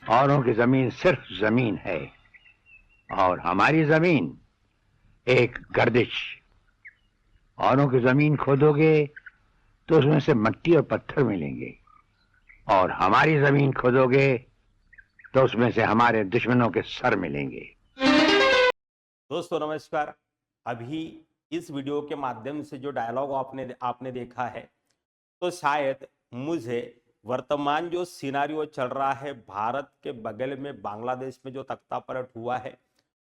औरों की जमीन सिर्फ जमीन है और हमारी जमीन एक गर्दिश। औरों की जमीन खोदोगे तो उसमें से मिट्टी और पत्थर मिलेंगे, और हमारी जमीन खोदोगे तो उसमें से हमारे दुश्मनों के सर मिलेंगे। दोस्तों नमस्कार। अभी इस वीडियो के माध्यम से जो डायलॉग आपने आपने देखा है, तो शायद मुझे वर्तमान जो सिनारियो चल रहा है भारत के बगल में बांग्लादेश में जो तख्तापलट हुआ है,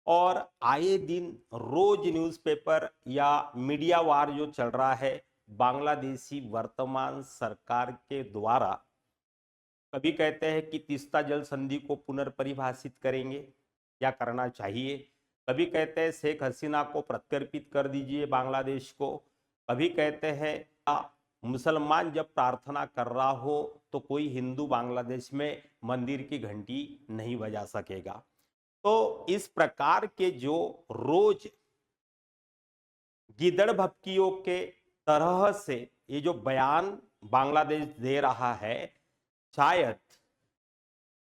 और आए दिन रोज न्यूज़पेपर या मीडिया वार जो चल रहा है बांग्लादेशी वर्तमान सरकार के द्वारा, कभी कहते हैं कि तीस्ता जल संधि को पुनर्परिभाषित करेंगे या करना चाहिए, कभी कहते हैं शेख हसीना को प्रत्यर्पित कर दीजिए बांग्लादेश को, कभी कहते हैं मुसलमान जब प्रार्थना कर रहा हो तो कोई हिंदू बांग्लादेश में मंदिर की घंटी नहीं बजा सकेगा। तो इस प्रकार के जो रोज गिदड़ भपकियों के तरह से ये जो बयान बांग्लादेश दे रहा है, शायद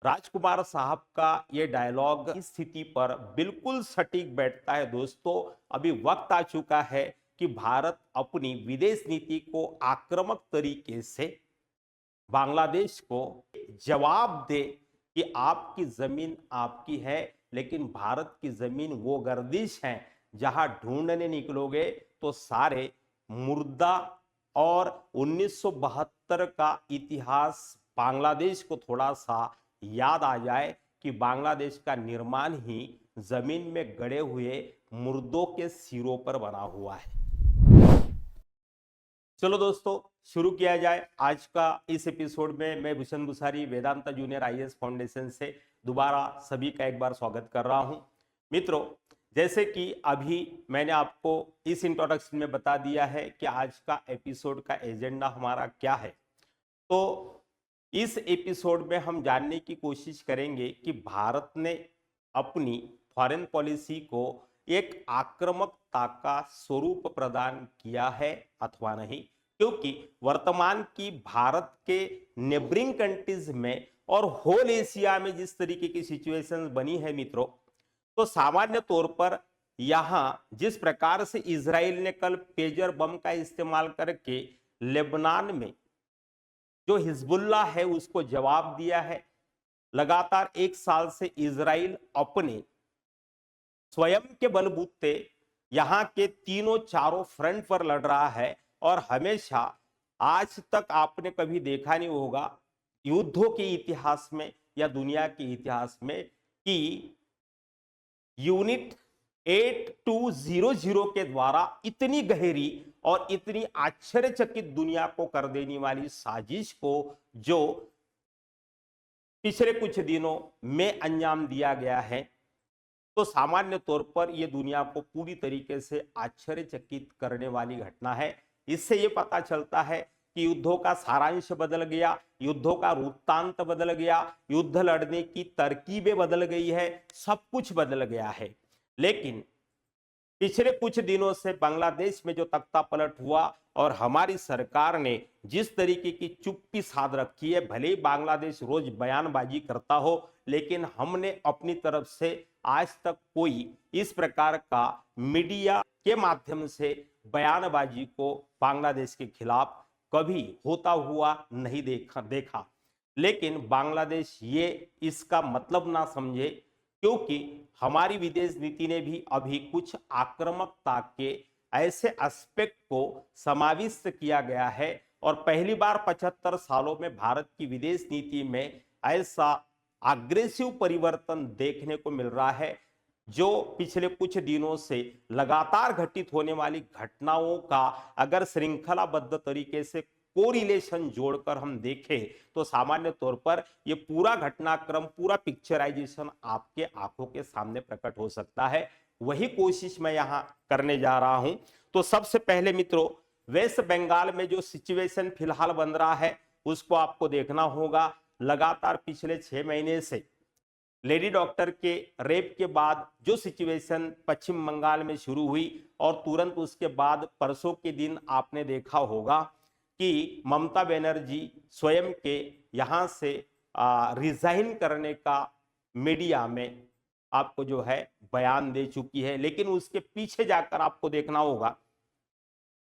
राजकुमार साहब का ये डायलॉग इस स्थिति पर बिल्कुल सटीक बैठता है। दोस्तों, अभी वक्त आ चुका है कि भारत अपनी विदेश नीति को आक्रामक तरीके से बांग्लादेश को जवाब दे कि आपकी जमीन आपकी है, लेकिन भारत की जमीन वो गर्दिश है जहां ढूंढने निकलोगे तो सारे मुर्दा और 1972 का इतिहास बांग्लादेश को थोड़ा सा याद आ जाए कि बांग्लादेश का निर्माण ही जमीन में गड़े हुए मुर्दों के सिरों पर बना हुआ है। चलो दोस्तों, शुरू किया जाए आज का इस एपिसोड में। मैं भूषण भूसारी वेदांता जूनियर आईएएस फाउंडेशन से दोबारा सभी का एक बार स्वागत कर रहा हूं। मित्रों, जैसे कि अभी मैंने आपको इस इंट्रोडक्शन में बता दिया है कि आज का एपिसोड का एजेंडा हमारा क्या है, तो इस एपिसोड में हम जानने की कोशिश करेंगे कि भारत ने अपनी फॉरेन पॉलिसी को एक आक्रामकता का स्वरूप प्रदान किया है अथवा नहीं, क्योंकि वर्तमान की भारत के नेबरिंग कंट्रीज में और होल एशिया में जिस तरीके की सिचुएशन बनी है मित्रों, तो सामान्य तौर पर यहां जिस प्रकार से इजराइल ने कल पेजर बम का इस्तेमाल करके लेबनान में जो हिजबुल्ला है उसको जवाब दिया है, लगातार एक साल से इजराइल अपने स्वयं के बलबूते यहां के तीनों चारों फ्रंट पर लड़ रहा है। और हमेशा आज तक आपने कभी देखा नहीं होगा युद्धों के इतिहास में या दुनिया के इतिहास में कि यूनिट 8200 के द्वारा इतनी गहरी और इतनी आश्चर्यचकित दुनिया को कर देने वाली साजिश को जो पिछले कुछ दिनों में अंजाम दिया गया है, तो सामान्य तौर पर यह दुनिया को पूरी तरीके से आश्चर्यचकित करने वाली घटना है। इससे यह पता चलता है कि युद्धों का सारांश बदल गया, युद्धों का वृत्तांत बदल गया, युद्ध लड़ने की तरकीबें बदल गई है, सब कुछ बदल गया है। लेकिन पिछले कुछ दिनों से बांग्लादेश में जो तख्तापलट हुआ और हमारी सरकार ने जिस तरीके की चुप्पी साध रखी है, भले ही बांग्लादेश रोज बयानबाजी करता हो, लेकिन हमने अपनी तरफ से आज तक कोई इस प्रकार का मीडिया के माध्यम से बयानबाजी को बांग्लादेश के खिलाफ कभी होता हुआ नहीं देखा। लेकिन बांग्लादेश ये इसका मतलब ना समझे, क्योंकि हमारी विदेश नीति ने भी अभी कुछ आक्रामकता के ऐसे एस्पेक्ट को समाविष्ट किया गया है। और पहली बार 75 सालों में भारत की विदेश नीति में ऐसा अग्रेसिव परिवर्तन देखने को मिल रहा है, जो पिछले कुछ दिनों से लगातार घटित होने वाली घटनाओं का अगर श्रृंखलाबद्ध तरीके से कोरिलेशन जोड़कर हम देखें तो सामान्य तौर पर यह पूरा घटनाक्रम, पूरा पिक्चराइजेशन आपके आंखों के सामने प्रकट हो सकता है। वही कोशिश मैं यहां करने जा रहा हूं। तो सबसे पहले मित्रों, वेस्ट बंगाल में जो सिचुएशन फिलहाल बन रहा है उसको आपको देखना होगा। लगातार पिछले 6 महीने से लेडी डॉक्टर के रेप के बाद जो सिचुएशन पश्चिम बंगाल में शुरू हुई, और तुरंत उसके बाद परसों के दिन आपने देखा होगा कि ममता बनर्जी स्वयं के यहां से रिजाइन करने का मीडिया में आपको जो है बयान दे चुकी है। लेकिन उसके पीछे जाकर आपको देखना होगा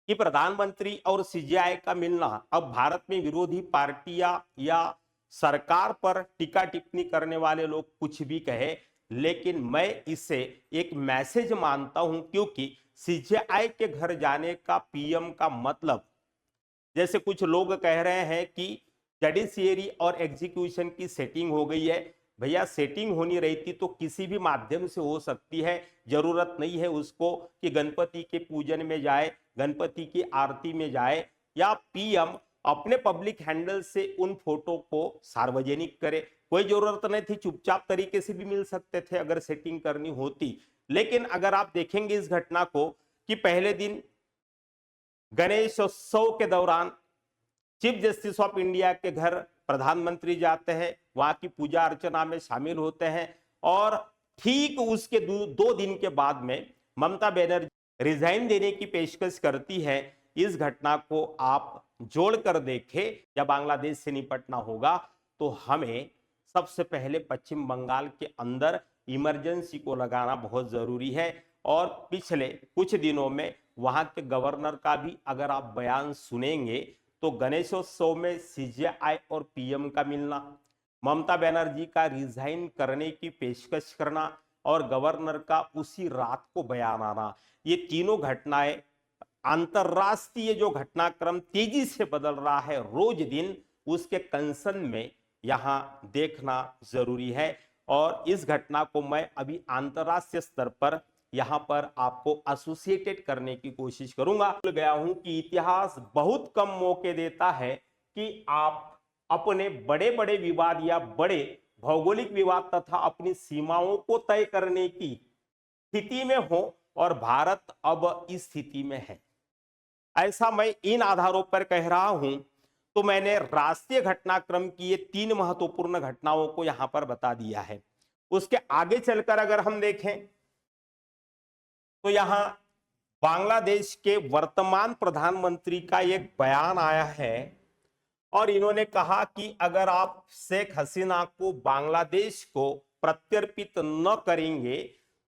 कि प्रधानमंत्री और सीजेआई का मिलना अब भारत में विरोधी पार्टियां या सरकार पर टीका टिप्पणी करने वाले लोग कुछ भी कहे, लेकिन मैं इसे एक मैसेज मानता हूं, क्योंकि सीजेआई के घर जाने का पीएम का मतलब, जैसे कुछ लोग कह रहे हैं कि जुडिशियरी और एग्जीक्यूशन की सेटिंग हो गई है। भैया सेटिंग होनी रहती तो किसी भी माध्यम से हो सकती है, जरूरत नहीं है उसको कि गणपति के पूजन में जाए, गणपति की आरती में जाए, या पीएम अपने पब्लिक हैंडल से उन फोटो को सार्वजनिक करे। कोई जरूरत नहीं थी, चुपचाप तरीके से भी मिल सकते थे अगर सेटिंग करनी होती। लेकिन अगर आप देखेंगे इस घटना को कि पहले दिन गणेशोत्सव के दौरान चीफ जस्टिस ऑफ इंडिया के घर प्रधानमंत्री जाते हैं, वहां की पूजा अर्चना में शामिल होते हैं, और ठीक उसके दो दिन के बाद में ममता बनर्जी रिजाइन देने की पेशकश करती है। इस घटना को आप जोड़कर देखें, जब बांग्लादेश से निपटना होगा तो हमें सबसे पहले पश्चिम बंगाल के अंदर इमरजेंसी को लगाना बहुत जरूरी है। और पिछले कुछ दिनों में वहां के गवर्नर का भी अगर आप बयान सुनेंगे तो गणेशोत्सव में सीजेआई और पीएम का मिलना, ममता बनर्जी का रिजाइन करने की पेशकश करना और गवर्नर का उसी रात को बयान आना, ये तीनों घटनाएं अंतरराष्ट्रीय जो घटनाक्रम तेजी से बदल रहा है रोज दिन, उसके कंसर्न में यहां देखना जरूरी है। और इस घटना को मैं अभी अंतरराष्ट्रीय स्तर पर यहां पर आपको एसोसिएटेड करने की कोशिश करूंगा। भूल गया हूं कि इतिहास बहुत कम मौके देता है कि आप अपने बड़े बड़े विवाद या बड़े भौगोलिक विवाद तथा अपनी सीमाओं को तय करने की स्थिति में हो, और भारत अब इस स्थिति में है। ऐसा मैं इन आधारों पर कह रहा हूं। तो मैंने राष्ट्रीय घटनाक्रम की ये 3 महत्वपूर्ण घटनाओं को यहां पर बता दिया है। उसके आगे चलकर अगर हम देखें तो यहां बांग्लादेश के वर्तमान प्रधानमंत्री का एक बयान आया है, और इन्होंने कहा कि अगर आप शेख हसीना को बांग्लादेश को प्रत्यर्पित न करेंगे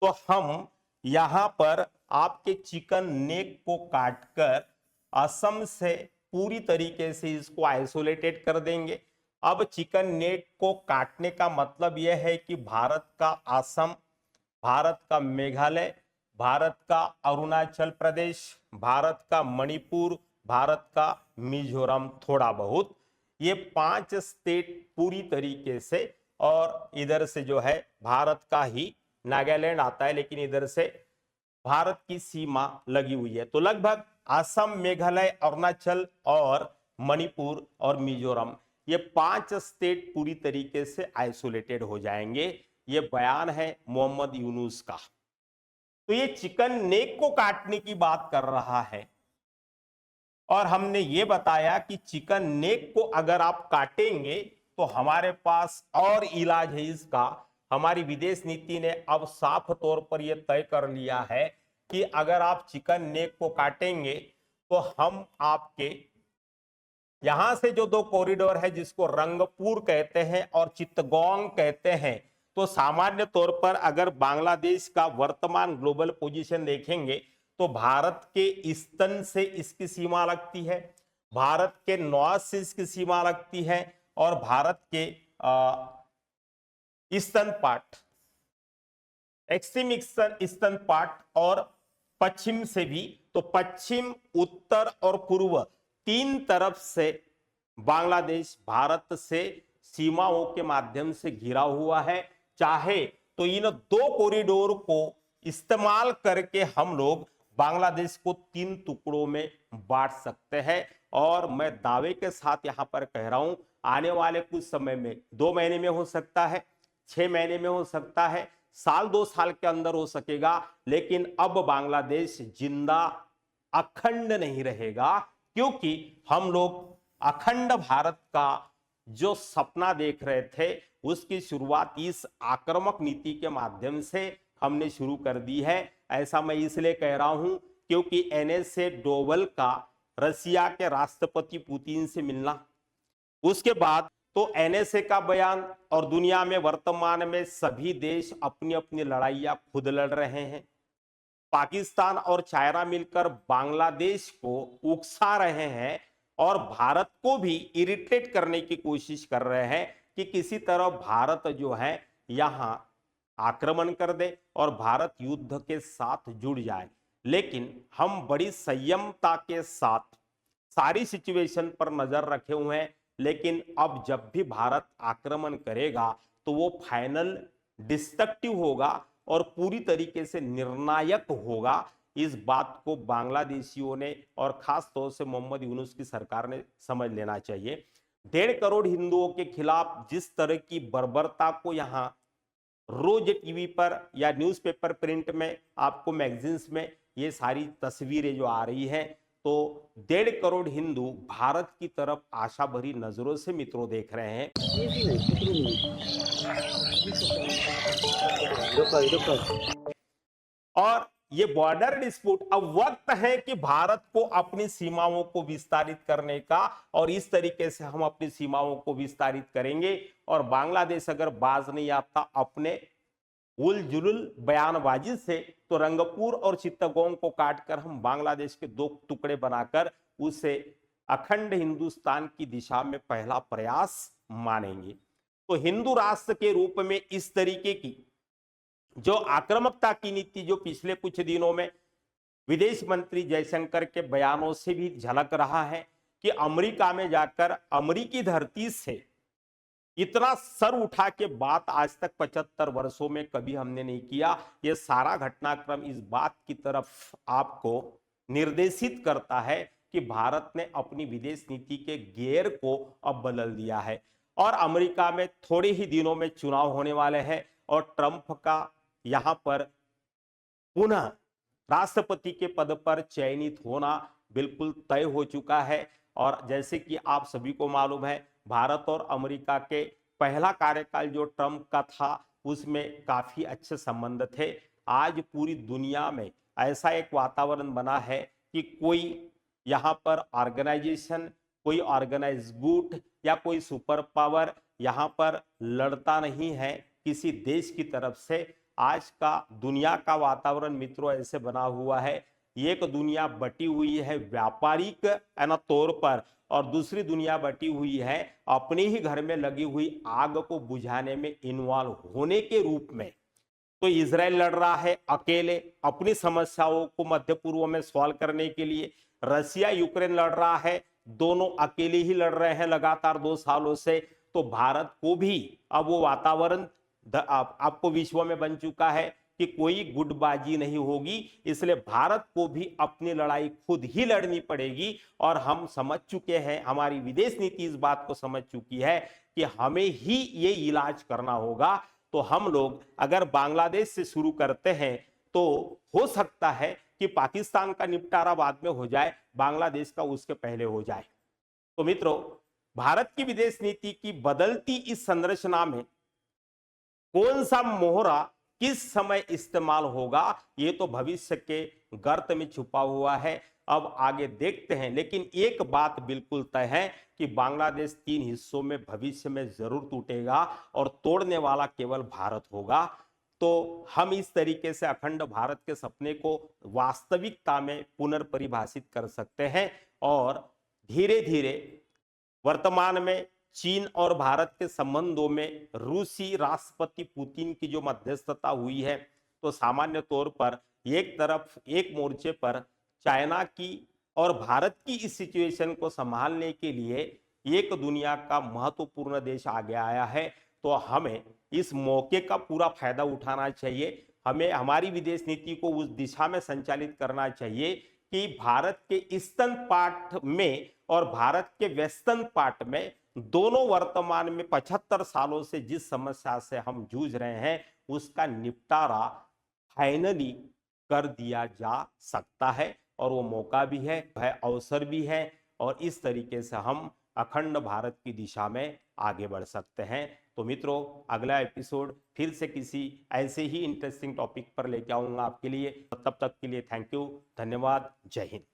तो हम यहां पर आपके चिकन नेक को काटकर असम से पूरी तरीके से इसको आइसोलेटेड कर देंगे। अब चिकन नेक को काटने का मतलब यह है कि भारत का असम, भारत का मेघालय, भारत का अरुणाचल प्रदेश, भारत का मणिपुर, भारत का मिजोरम थोड़ा बहुत, ये 5 स्टेट पूरी तरीके से, और इधर से जो है भारत का ही नागालैंड आता है, लेकिन इधर से भारत की सीमा लगी हुई है। तो लगभग असम, मेघालय, अरुणाचल और मणिपुर और मिजोरम, ये 5 स्टेट पूरी तरीके से आइसोलेटेड हो जाएंगे। ये बयान है मोहम्मद यूनुस का। तो ये चिकन नेक को काटने की बात कर रहा है, और हमने ये बताया कि चिकन नेक को अगर आप काटेंगे तो हमारे पास और इलाज है इसका। हमारी विदेश नीति ने अब साफ तौर पर यह तय कर लिया है कि अगर आप चिकन नेक को काटेंगे तो हम आपके यहां से जो 2 कॉरिडोर है, जिसको रंगपुर कहते हैं और चित्तगोंग कहते हैं, तो सामान्य तौर पर अगर बांग्लादेश का वर्तमान ग्लोबल पोजीशन देखेंगे तो भारत के ईस्टर्न से इसकी सीमा लगती है, भारत के नॉर्थ से इसकी सीमा लगती है, और भारत के eastern part, extreme eastern part, और पश्चिम से भी। तो पश्चिम, उत्तर और पूर्व 3 तरफ से बांग्लादेश भारत से सीमाओं के माध्यम से घिरा हुआ है। चाहे तो इन 2 कॉरिडोर को इस्तेमाल करके हम लोग बांग्लादेश को 3 टुकड़ों में बांट सकते हैं। और मैं दावे के साथ यहां पर कह रहा हूं, आने वाले कुछ समय में, 2 महीने में हो सकता है, 6 महीने में हो सकता है, साल 2 साल के अंदर हो सकेगा, लेकिन अब बांग्लादेश जिंदा अखंड नहीं रहेगा, क्योंकि हम लोग अखंड भारत का जो सपना देख रहे थे उसकी शुरुआत इस आक्रामक नीति के माध्यम से हमने शुरू कर दी है। ऐसा मैं इसलिए कह रहा हूं क्योंकि NSA डोवल का रसिया के राष्ट्रपति पुतिन से मिलना, उसके बाद तो एनएसए का बयान और दुनिया में वर्तमान में सभी देश अपनी अपनी लड़ाइयां खुद लड़ रहे हैं। पाकिस्तान और चाइना मिलकर बांग्लादेश को उकसा रहे हैं और भारत को भी इरिटेट करने की कोशिश कर रहे हैं कि किसी तरह भारत जो है यहां आक्रमण कर दे और भारत युद्ध के साथ जुड़ जाए। लेकिन हम बड़ी संयमता के साथ सारी सिचुएशन पर नजर रखे हुए हैं। लेकिन अब जब भी भारत आक्रमण करेगा तो वो फाइनल डिस्ट्रक्टिव होगा और पूरी तरीके से निर्णायक होगा। इस बात को बांग्लादेशियों ने और खास तौर से मोहम्मद यूनुस की सरकार ने समझ लेना चाहिए। 1.5 करोड़ हिंदुओं के खिलाफ जिस तरह की बर्बरता को यहाँ रोज टीवी पर या न्यूज़पेपर प्रिंट में, आपको मैगजीन्स में ये सारी तस्वीरें जो आ रही हैं, तो 1.5 करोड़ हिंदू भारत की तरफ आशा भरी नजरों से मित्रों देख रहे हैं। और ये बॉर्डर डिस्प्यूट अब वक्त है कि भारत को अपनी सीमाओं को विस्तारित करने का, और इस तरीके से हम अपनी सीमाओं को विस्तारित करेंगे। और बांग्लादेश अगर बाज नहीं आता अपने उल जुलुल बयानबाजी से, तो रंगपुर और चित्तगोंग को काटकर हम बांग्लादेश के 2 टुकड़े बनाकर उसे अखंड हिंदुस्तान की दिशा में पहला प्रयास मानेंगे। तो हिंदू राष्ट्र के रूप में इस तरीके की जो आक्रामकता की नीति जो पिछले कुछ दिनों में विदेश मंत्री जयशंकर के बयानों से भी झलक रहा है कि अमेरिका में जाकर अमेरिकी धरती से इतना सर उठा के बात आज तक 75 वर्षों में कभी हमने नहीं किया। यह सारा घटनाक्रम इस बात की तरफ आपको निर्देशित करता है कि भारत ने अपनी विदेश नीति के गियर को अब बदल दिया है। और अमेरिका में थोड़े ही दिनों में चुनाव होने वाले हैं और ट्रंप का यहां पर पुनः राष्ट्रपति के पद पर चयनित होना बिल्कुल तय हो चुका है। और जैसे कि आप सभी को मालूम है, भारत और अमेरिका के पहला कार्यकाल जो ट्रंप का था उसमें काफी अच्छे संबंध थे। आज पूरी दुनिया में ऐसा एक वातावरण बना है कि कोई यहाँ पर ऑर्गेनाइजेशन, कोई ऑर्गेनाइज गुट या कोई सुपर पावर यहाँ पर लड़ता नहीं है किसी देश की तरफ से। आज का दुनिया का वातावरण मित्रों ऐसे बना हुआ है, एक दुनिया बटी हुई है व्यापारिक तौर पर और दूसरी दुनिया बटी हुई है अपने ही घर में लगी हुई आग को बुझाने में इन्वॉल्व होने के रूप में। तो इजराइल लड़ रहा है अकेले अपनी समस्याओं को मध्य पूर्व में सॉल्व करने के लिए, रशिया यूक्रेन लड़ रहा है, दोनों अकेले ही लड़ रहे हैं लगातार 2 सालों से। तो भारत को भी अब वो वातावरण आपको विश्व में बन चुका है कि कोई गुटबाजी नहीं होगी, इसलिए भारत को भी अपनी लड़ाई खुद ही लड़नी पड़ेगी। और हम समझ चुके हैं, हमारी विदेश नीति इस बात को समझ चुकी है कि हमें ही ये इलाज करना होगा। तो हम लोग अगर बांग्लादेश से शुरू करते हैं तो हो सकता है कि पाकिस्तान का निपटारा बाद में हो जाए, बांग्लादेश का उसके पहले हो जाए। तो मित्रों, भारत की विदेश नीति की बदलती इस संरचना में कौन सा मोहरा किस समय इस्तेमाल होगा, ये तो भविष्य के गर्त में छुपा हुआ है, अब आगे देखते हैं। लेकिन एक बात बिल्कुल तय है कि बांग्लादेश 3 हिस्सों में भविष्य में जरूर टूटेगा और तोड़ने वाला केवल भारत होगा। तो हम इस तरीके से अखंड भारत के सपने को वास्तविकता में पुनर्परिभाषित कर सकते हैं। और धीरे धीरे वर्तमान में चीन और भारत के संबंधों में रूसी राष्ट्रपति पुतिन की जो मध्यस्थता हुई है, तो सामान्य तौर पर एक तरफ एक मोर्चे पर चाइना की और भारत की इस सिचुएशन को संभालने के लिए एक दुनिया का महत्वपूर्ण देश आगे आया है। तो हमें इस मौके का पूरा फायदा उठाना चाहिए। हमें हमारी विदेश नीति को उस दिशा में संचालित करना चाहिए कि भारत के ईस्टर्न पार्ट में और भारत के वेस्टर्न पार्ट में दोनों वर्तमान में 75 सालों से जिस समस्या से हम जूझ रहे हैं उसका निपटारा फाइनली कर दिया जा सकता है। और वो मौका भी है, वह अवसर भी है, और इस तरीके से हम अखंड भारत की दिशा में आगे बढ़ सकते हैं। तो मित्रों, अगला एपिसोड फिर से किसी ऐसे ही इंटरेस्टिंग टॉपिक पर लेके आऊंगा आपके लिए। तब तक के लिए थैंक यू, धन्यवाद, जय हिंद।